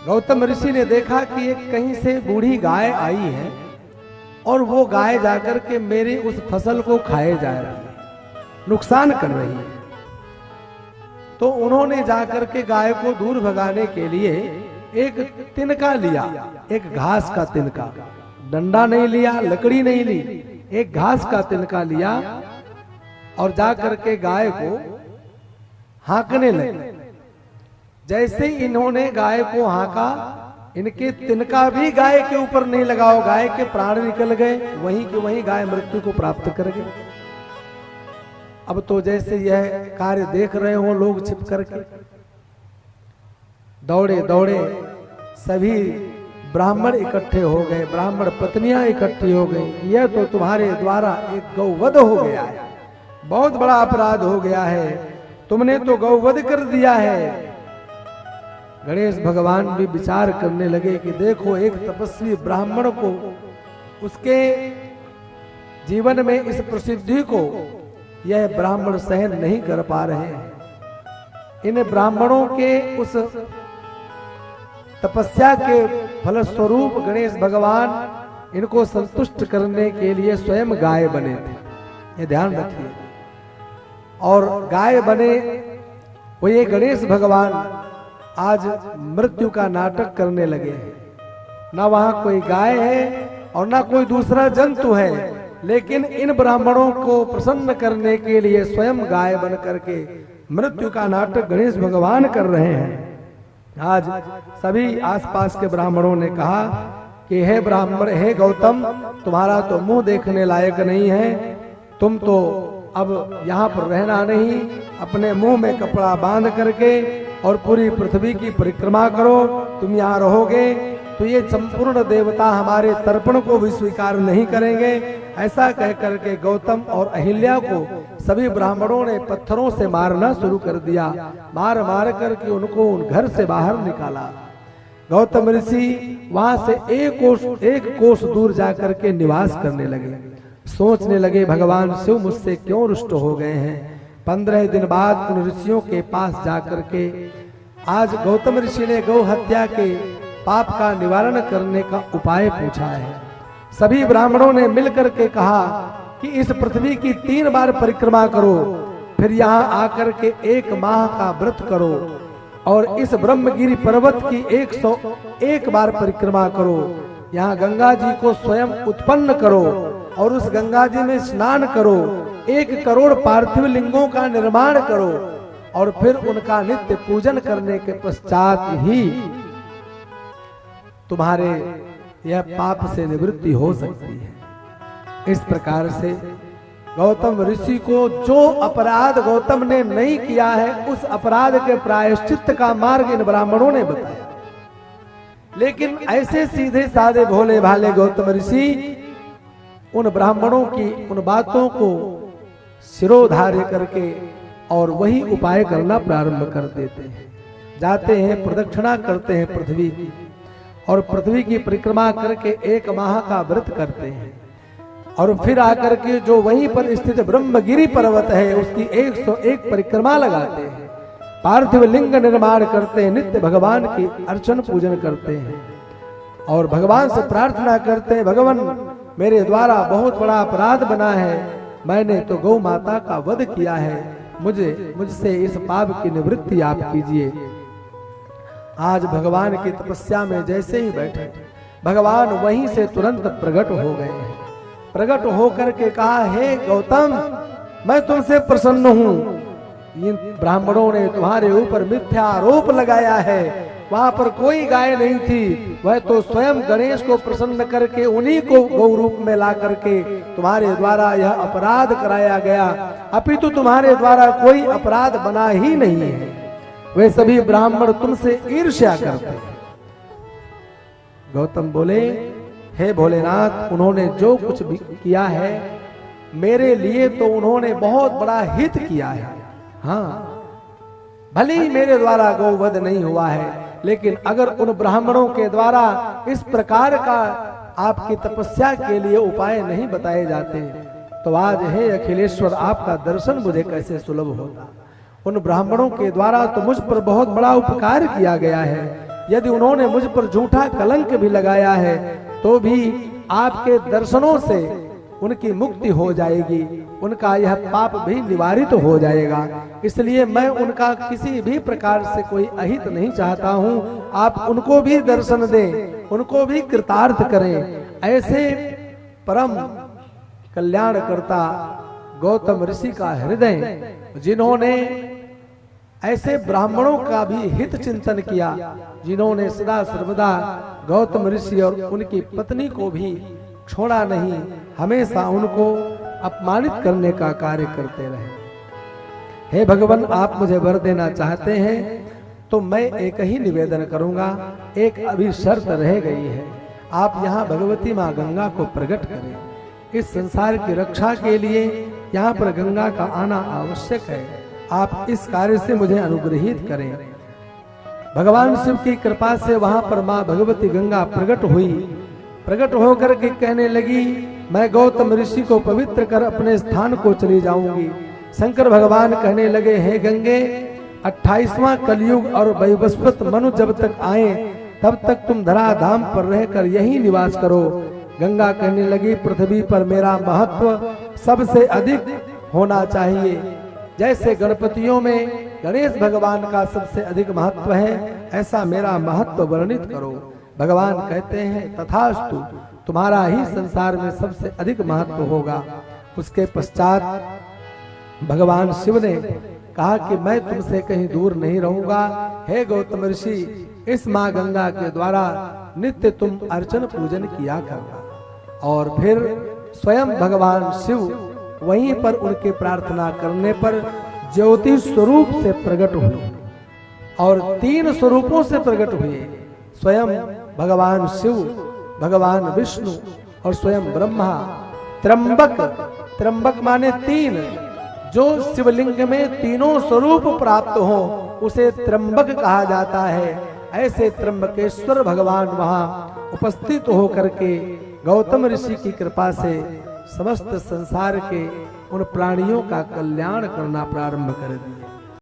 गौतम ऋषि ने देखा कि एक कहीं से बूढ़ी गाय आई है और वो गाय जाकर के मेरी उस फसल को खाए जा रही है, नुकसान कर रही है। तो उन्होंने जाकर के गाय को दूर भगाने के लिए एक तिनका लिया, एक घास का तिनका, डंडा नहीं लिया, लकड़ी नहीं ली, एक घास का तिनका लिया और जाकर के गाय को हाँकने लगे। जैसे इन्होंने गाय को हाँका, इनके तिनका भी गाय के ऊपर नहीं लगाओ, गाय के प्राण निकल गए, वहीं के वहीं गाय मृत्यु को प्राप्त कर गई। अब तो जैसे यह कार्य देख रहे हो लोग छिप करके, दौड़े दौड़े सभी ब्राह्मण इकट्ठे हो गए, ब्राह्मण पत्नियां इकट्ठी हो गई। यह तो तुम्हारे द्वारा एक गौवध हो गया है, बहुत बड़ा अपराध हो गया है, तुमने तो गौवध कर दिया है। गणेश भगवान भी विचार करने लगे कि देखो, एक तपस्वी ब्राह्मण को उसके जीवन में इस प्रसिद्धि को यह ब्राह्मण सहन नहीं कर पा रहे हैं। इन ब्राह्मणों के उस तपस्या के फलस्वरूप गणेश भगवान इनको संतुष्ट करने के लिए स्वयं गाय बने थे, ये ध्यान रखिए। और गाय बने वो ये गणेश भगवान आज मृत्यु का नाटक करने लगे हैं। ना वहां कोई गाय है और ना कोई दूसरा जंतु है, लेकिन इन ब्राह्मणों को प्रसन्न करने के लिए स्वयं गाय बन करके मृत्यु का नाटक गणेश भगवान कर रहे हैं। आज सभी आसपास के ब्राह्मणों ने कहा कि हे ब्राह्मण, हे गौतम, तुम्हारा तो मुंह देखने लायक नहीं है, तुम तो अब यहाँ पर रहना नहीं, अपने मुंह में कपड़ा बांध करके और पूरी पृथ्वी की परिक्रमा करो, तुम यहाँ रहोगे तो ये संपूर्ण देवता हमारे तर्पण को भी स्वीकार नहीं करेंगे। ऐसा कह करके गौतम और अहिल्या को सभी ब्राह्मणों ने पत्थरों से मारना शुरू कर दिया, मार मार करके उनको उन घर से बाहर निकाला। गौतम ऋषि वहां से एक कोस दूर जाकर के निवास करने लगे। सोचने लगे, भगवान शिव मुझसे क्यों रुष्ट हो गए हैं। 15 दिन बाद उन ऋषियों के पास जाकर के आज गौतम ऋषि ने गौ हत्या के पाप का निवारण करने का उपाय पूछा है। सभी ब्राह्मणों ने मिलकर के कहा कि इस पृथ्वी की 3 बार परिक्रमा करो, फिर यहाँ आकर के 1 माह का व्रत करो और इस ब्रह्मगिरी पर्वत की 101 बार परिक्रमा करो। यहाँ गंगा जी को स्वयं उत्पन्न करो और उस गंगा जी में स्नान करो, 1 करोड़ पार्थिव लिंगों का निर्माण करो और फिर उनका नित्य पूजन करने के पश्चात ही तुम्हारे यह पाप से निवृत्ति हो सकती है। इस प्रकार से गौतम ऋषि को जो अपराध गौतम ने नहीं किया है, उस अपराध के प्रायश्चित का मार्ग इन ब्राह्मणों ने बताया। लेकिन ऐसे सीधे साधे भोले भाले गौतम ऋषि उन ब्राह्मणों की उन बातों को सिरोधार्य करके और वही उपाय करना प्रारंभ कर देते हैं। जाते हैं, प्रदक्षिणा करते हैं पृथ्वी की और पृथ्वी की परिक्रमा करके 1 माह का व्रत करते हैं और फिर आकर के जो वहीं पर स्थित ब्रह्मगिरी पर्वत है उसकी 101 परिक्रमा लगाते हैं, पार्थिव लिंग निर्माण करते हैं, नित्य भगवान की अर्चन पूजन करते हैं और भगवान से प्रार्थना करते हैं, भगवान मेरे द्वारा बहुत बड़ा अपराध बना है, मैंने तो गौ माता का वध किया है, मुझसे इस पाप की निवृत्ति आप कीजिए। आज भगवान की तपस्या में जैसे ही बैठे, भगवान वहीं से तुरंत प्रकट हो गए हैं। प्रकट होकर के कहा, हे गौतम, मैं तुमसे प्रसन्न हूँ। इन ब्राह्मणों ने तुम्हारे ऊपर मिथ्या आरोप लगाया है, वहां पर कोई गाय नहीं थी, वह तो स्वयं गणेश को प्रसन्न करके उन्हीं को गौ रूप में ला करके तुम्हारे द्वारा यह अपराध कराया गया, अपितु तुम्हारे द्वारा कोई अपराध बना ही नहीं है। वे सभी ब्राह्मण तुमसे ईर्ष्या करते हैं। गौतम बोले, हे भोलेनाथ, उन्होंने जो कुछ भी किया है मेरे लिए तो उन्होंने बहुत बड़ा हित किया है। हाँ, भले ही मेरे द्वारा गौवध नहीं हुआ है, लेकिन अगर उन ब्राह्मणों के द्वारा इस प्रकार का आपकी तपस्या के लिए उपाय नहीं बताए जाते तो आज हे अखिलेश्वर आपका दर्शन मुझे कैसे सुलभ होता। उन ब्राह्मणों के द्वारा तो मुझ पर बहुत बड़ा उपकार किया गया है, यदि उन्होंने मुझ पर झूठा कलंक भी लगाया है तो भी आपके दर्शनों से उनकी मुक्ति हो जाएगी, उनका यह पाप भी निवारित हो जाएगा। इसलिए मैं उनका किसी भी प्रकार से कोई अहित नहीं चाहता हूँ। आप उनको भी दर्शन दें, उनको भी कृतार्थ करें। ऐसे परम कल्याणकर्ता गौतम ऋषि का हृदय, जिन्होंने ऐसे ब्राह्मणों का भी हित चिंतन किया, जिन्होंने सदा सर्वदा गौतम ऋषि और उनकी पत्नी को भी छोड़ा नहीं, हमेशा उनको अपमानित करने का कार्य करते रहे। हे भगवान, आप मुझे वर देना चाहते हैं तो मैं एक ही निवेदन करूंगा। एक अभी शर्त रह गई है, आप यहाँ भगवती माँ गंगा को प्रकट करें। इस संसार की रक्षा के लिए यहाँ पर गंगा का आना आवश्यक है। आप इस कार्य से मुझे अनुग्रहित करें। भगवान शिव की कृपा से वहां पर माँ भगवती गंगा प्रकट हुई। प्रकट होकर के कहने लगी, मैं गौतम ऋषि को पवित्र कर अपने स्थान को चली जाऊंगी। शंकर भगवान कहने लगे, हे गंगे, 28वां कलयुग और वैवस्वत मनु जब तक आए तब तक तुम धराधाम पर रहकर यही निवास करो। गंगा कहने लगी, पृथ्वी पर मेरा महत्व सबसे अधिक होना चाहिए। जैसे गणपतियों में गणेश भगवान का सबसे अधिक महत्व है, ऐसा मेरा महत्व वर्णित करो। भगवान कहते हैं, तथास्तु, तुम्हारा ही संसार में सबसे अधिक महत्व होगा। उसके पश्चात भगवान शिव ने कहा कि मैं तुमसे कहीं दूर नहीं रहूंगा। हे गौतम ऋषि, इस माँ गंगा के द्वारा नित्य तुम अर्चन पूजन किया करना। और फिर स्वयं भगवान शिव वहीं पर उनके प्रार्थना करने पर ज्योति स्वरूप से प्रकट हुए और 3 स्वरूपों से प्रकट हुए। स्वयं भगवान शिव, भगवान विष्णु और स्वयं ब्रह्मा। त्र्यंबक, त्र्यंबक माने 3, जो शिवलिंग में तीनों स्वरूप प्राप्त हो उसे त्र्यंबक कहा जाता है। ऐसे त्र्यंबकेश्वर भगवान वहां उपस्थित होकर के गौतम ऋषि की कृपा से समस्त संसार के उन प्राणियों का कल्याण करना प्रारंभ कर दिया।